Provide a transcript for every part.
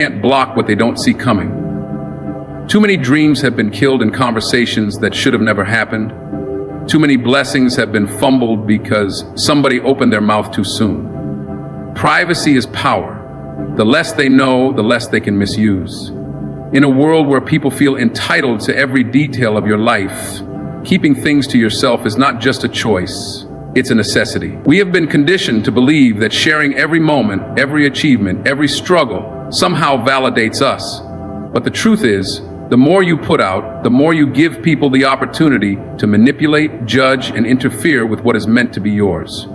can't block what they don't see coming. Too many dreams have been killed in conversations that should have never happened. Too many blessings have been fumbled because somebody opened their mouth too soon. Privacy is power. The less they know, the less they can misuse. In a world where people feel entitled to every detail of your life, keeping things to yourself is not just a choice, it's a necessity. We have been conditioned to believe that sharing every moment, every achievement, every struggle somehow validates us. But the truth is, the more you put out, the more you give people the opportunity to manipulate, judge, and interfere with what is meant to be yours.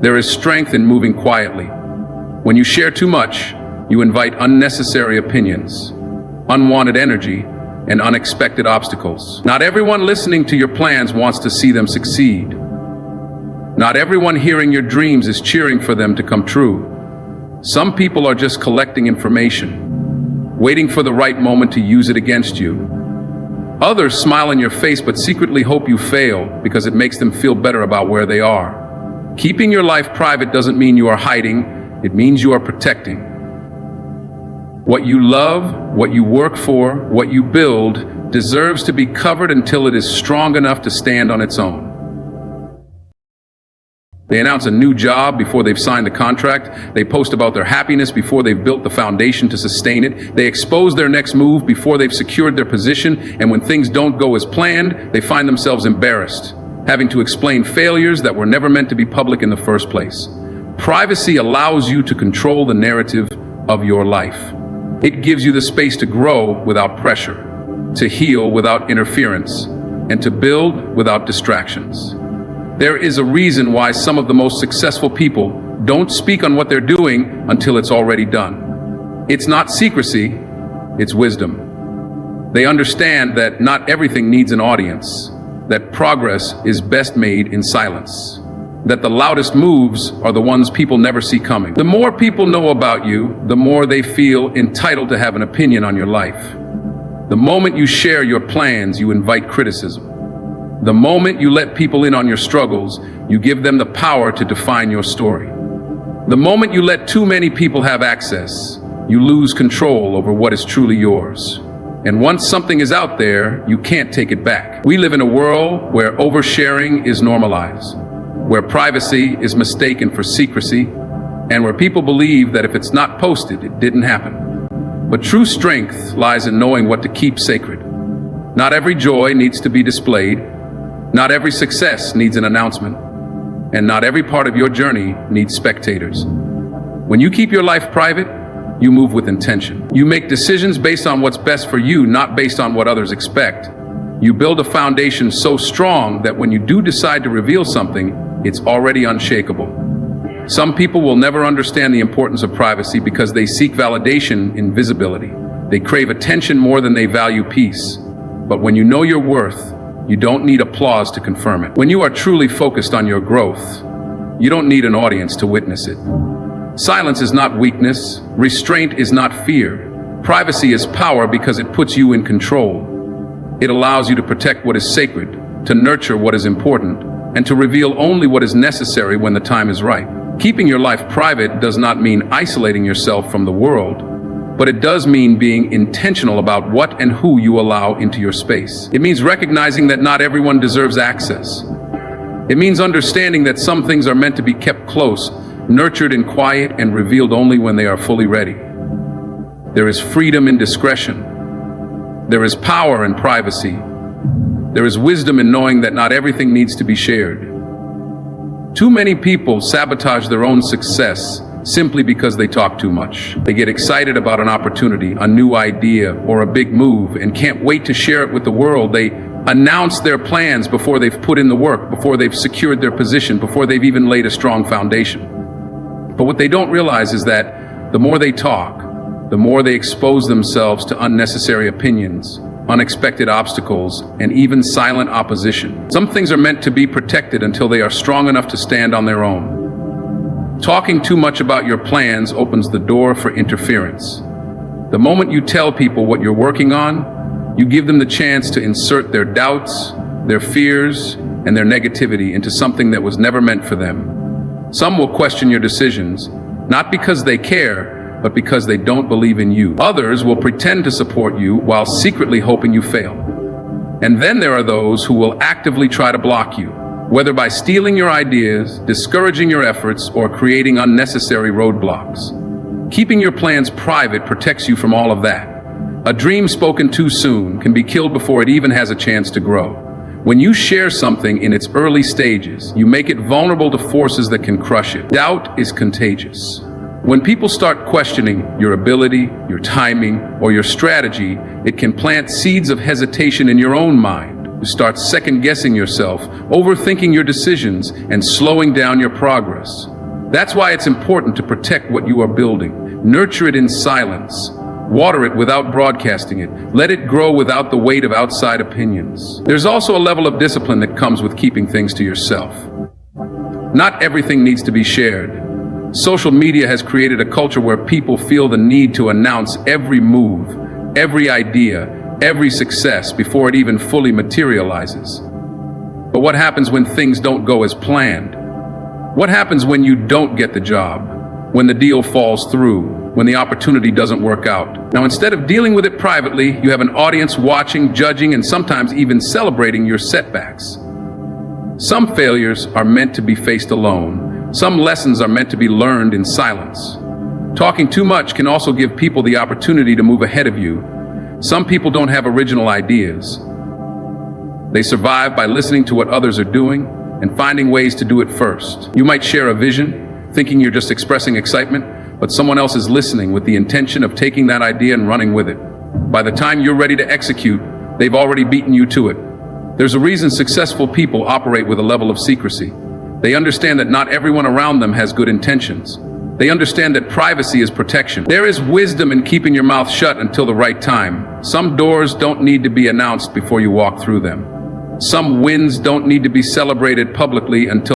There is strength in moving quietly. When you share too much, you invite unnecessary opinions, unwanted energy, and unexpected obstacles. Not everyone listening to your plans wants to see them succeed. Not everyone hearing your dreams is cheering for them to come true. Some people are just collecting information, waiting for the right moment to use it against you. Others smile in your face but secretly hope you fail because it makes them feel better about where they are. Keeping your life private doesn't mean you are hiding, it means you are protecting. What you love, what you work for, what you build deserves to be covered until it is strong enough to stand on its own. They announce a new job before they've signed the contract. They post about their happiness before they've built the foundation to sustain it. They expose their next move before they've secured their position. And when things don't go as planned, they find themselves embarrassed, having to explain failures that were never meant to be public in the first place. Privacy allows you to control the narrative of your life. It gives you the space to grow without pressure, to heal without interference, and to build without distractions. There is a reason why some of the most successful people don't speak on what they're doing until it's already done. It's not secrecy, it's wisdom. They understand that not everything needs an audience, that progress is best made in silence, that the loudest moves are the ones people never see coming. The more people know about you, the more they feel entitled to have an opinion on your life. The moment you share your plans, you invite criticism. The moment you let people in on your struggles, you give them the power to define your story. The moment you let too many people have access, you lose control over what is truly yours. And once something is out there, you can't take it back. We live in a world where oversharing is normalized, where privacy is mistaken for secrecy, and where people believe that if it's not posted, it didn't happen. But true strength lies in knowing what to keep sacred. Not every joy needs to be displayed. Not every success needs an announcement, and not every part of your journey needs spectators. When you keep your life private, you move with intention. You make decisions based on what's best for you, not based on what others expect. You build a foundation so strong that when you do decide to reveal something, it's already unshakable. Some people will never understand the importance of privacy because they seek validation in visibility. They crave attention more than they value peace. But when you know your worth, you don't need applause to confirm it. When you are truly focused on your growth, you don't need an audience to witness it. Silence is not weakness. Restraint is not fear. Privacy is power because it puts you in control. It allows you to protect what is sacred, to nurture what is important, and to reveal only what is necessary when the time is right. Keeping your life private does not mean isolating yourself from the world, but it does mean being intentional about what and who you allow into your space. It means recognizing that not everyone deserves access. It means understanding that some things are meant to be kept close, nurtured in quiet, and revealed only when they are fully ready. There is freedom in discretion. There is power in privacy. There is wisdom in knowing that not everything needs to be shared. Too many people sabotage their own success simply because they talk too much. They get excited about an opportunity, a new idea, or a big move, and can't wait to share it with the world. They announce their plans before they've put in the work, before they've secured their position, before they've even laid a strong foundation. But what they don't realize is that the more they talk, the more they expose themselves to unnecessary opinions, unexpected obstacles, and even silent opposition. Some things are meant to be protected until they are strong enough to stand on their own. Talking too much about your plans opens the door for interference. The moment you tell people what you're working on, you give them the chance to insert their doubts, their fears, and their negativity into something that was never meant for them. Some will question your decisions, not because they care, but because they don't believe in you. Others will pretend to support you while secretly hoping you fail. And then there are those who will actively try to block you, whether by stealing your ideas, discouraging your efforts, or creating unnecessary roadblocks. Keeping your plans private protects you from all of that. A dream spoken too soon can be killed before it even has a chance to grow. When you share something in its early stages, you make it vulnerable to forces that can crush it. Doubt is contagious. When people start questioning your ability, your timing, or your strategy, it can plant seeds of hesitation in your own mind. You start second-guessing yourself, overthinking your decisions, and slowing down your progress. That's why it's important to protect what you are building. Nurture it in silence. Water it without broadcasting it. Let it grow without the weight of outside opinions. There's also a level of discipline that comes with keeping things to yourself. Not everything needs to be shared. Social media has created a culture where people feel the need to announce every move, every idea, every success before it even fully materializes. But what happens when things don't go as planned? What happens when you don't get the job? When the deal falls through? When the opportunity doesn't work out? Now, instead of dealing with it privately, you have an audience watching, judging, and sometimes even celebrating your setbacks. Some failures are meant to be faced alone. Some lessons are meant to be learned in silence. Talking too much can also give people the opportunity to move ahead of you. Some people don't have original ideas. They survive by listening to what others are doing and finding ways to do it first. You might share a vision, thinking you're just expressing excitement, but someone else is listening with the intention of taking that idea and running with it. By the time you're ready to execute, they've already beaten you to it. There's a reason successful people operate with a level of secrecy. They understand that not everyone around them has good intentions. They understand that privacy is protection. There is wisdom in keeping your mouth shut until the right time. Some doors don't need to be announced before you walk through them. Some wins don't need to be celebrated publicly until